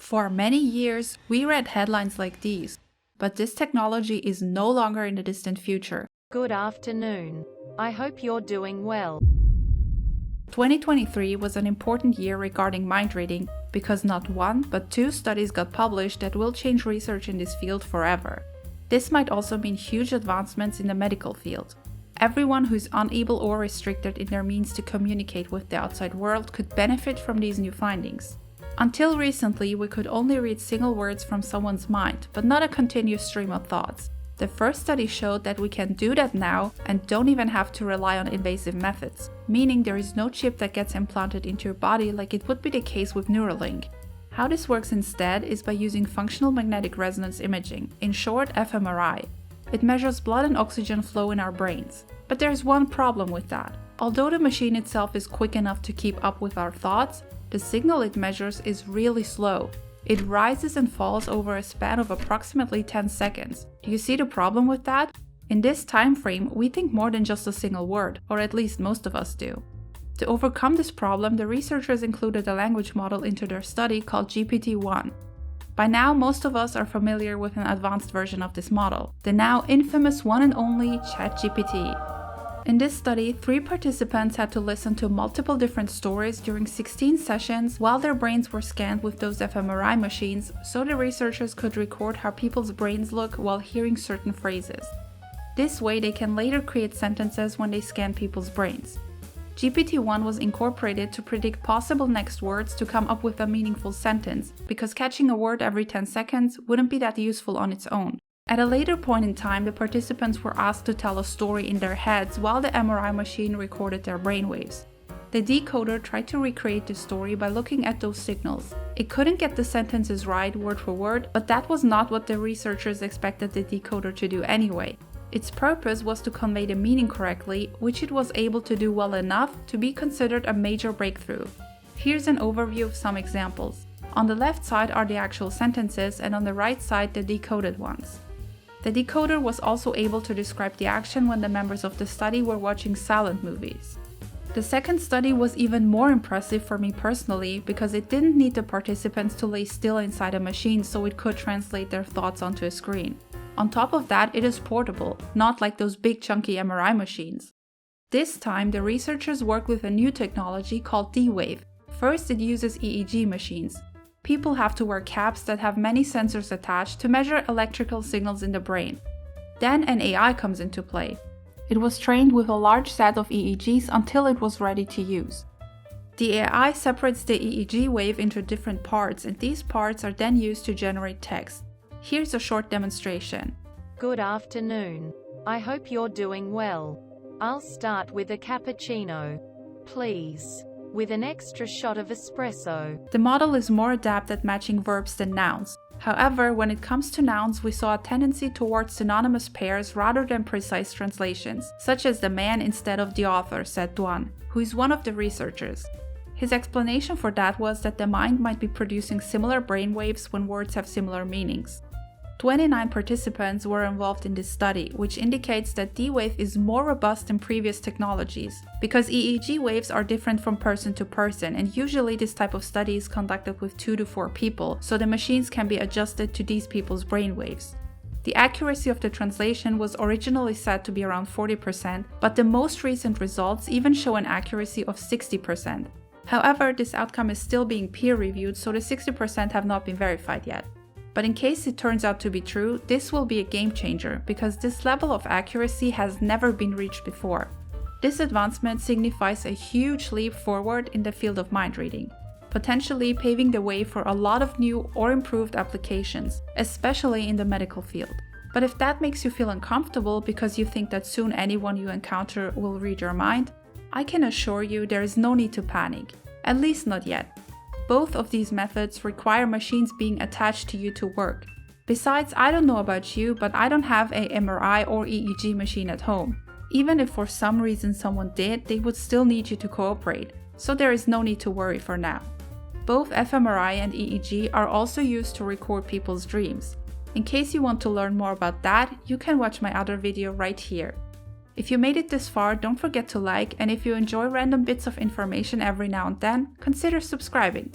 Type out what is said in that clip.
For many years, we read headlines like these, but this technology is no longer in the distant future. Good afternoon. I hope you're doing well. 2023 was an important year regarding mind reading because not one, but two studies got published that will change research in this field forever. This might also mean huge advancements in the medical field. Everyone who is unable or restricted in their means to communicate with the outside world could benefit from these new findings. Until recently, we could only read single words from someone's mind, but not a continuous stream of thoughts. The first study showed that we can do that now and don't even have to rely on invasive methods, meaning there is no chip that gets implanted into your body like it would be the case with Neuralink. How this works instead is by using functional magnetic resonance imaging, in short fMRI. It measures blood and oxygen flow in our brains. But there's one problem with that. Although the machine itself is quick enough to keep up with our thoughts, the signal it measures is really slow. It rises and falls over a span of approximately 10 seconds. Do you see the problem with that? In this time frame, we think more than just a single word, or at least most of us do. To overcome this problem, the researchers included a language model into their study called GPT-1. By now, most of us are familiar with an advanced version of this model, the now infamous one and only ChatGPT. In this study, 3 participants had to listen to multiple different stories during 16 sessions while their brains were scanned with those fMRI machines, so the researchers could record how people's brains look while hearing certain phrases. This way, they can later create sentences when they scan people's brains. GPT-1 was incorporated to predict possible next words to come up with a meaningful sentence, because catching a word every 10 seconds wouldn't be that useful on its own. At a later point in time, the participants were asked to tell a story in their heads while the MRI machine recorded their brainwaves. The decoder tried to recreate the story by looking at those signals. It couldn't get the sentences right word for word, but that was not what the researchers expected the decoder to do anyway. Its purpose was to convey the meaning correctly, which it was able to do well enough to be considered a major breakthrough. Here's an overview of some examples. On the left side are the actual sentences, and on the right side the decoded ones. The decoder was also able to describe the action when the members of the study were watching silent movies. The second study was even more impressive for me personally because it didn't need the participants to lay still inside a machine so it could translate their thoughts onto a screen. On top of that, it is portable, not like those big chunky MRI machines. This time, the researchers worked with a new technology called D-Wave. First, it uses EEG machines. People have to wear caps that have many sensors attached to measure electrical signals in the brain. Then an AI comes into play. It was trained with a large set of EEGs until it was ready to use. The AI separates the EEG wave into different parts, and these parts are then used to generate text. Here's a short demonstration. Good afternoon. I hope you're doing well. I'll start with a cappuccino, please, with an extra shot of espresso. The model is more adept at matching verbs than nouns. However, when it comes to nouns, we saw a tendency towards synonymous pairs rather than precise translations, such as the man instead of the author, said Duan, who is one of the researchers. His explanation for that was that the mind might be producing similar brainwaves when words have similar meanings. 29 participants were involved in this study, which indicates that D-Wave is more robust than previous technologies, because EEG waves are different from person to person, and usually this type of study is conducted with 2 to 4 people, so the machines can be adjusted to these people's brainwaves. The accuracy of the translation was originally set to be around 40%, but the most recent results even show an accuracy of 60%. However, this outcome is still being peer-reviewed, so the 60% have not been verified yet. But in case it turns out to be true, this will be a game changer, because this level of accuracy has never been reached before. This advancement signifies a huge leap forward in the field of mind reading, potentially paving the way for a lot of new or improved applications, especially in the medical field. But if that makes you feel uncomfortable because you think that soon anyone you encounter will read your mind, I can assure you there is no need to panic, at least not yet. Both of these methods require machines being attached to you to work. Besides, I don't know about you, but I don't have a MRI or EEG machine at home. Even if for some reason someone did, they would still need you to cooperate, so there is no need to worry for now. Both fMRI and EEG are also used to record people's dreams. In case you want to learn more about that, you can watch my other video right here. If you made it this far, don't forget to like, and if you enjoy random bits of information every now and then, consider subscribing.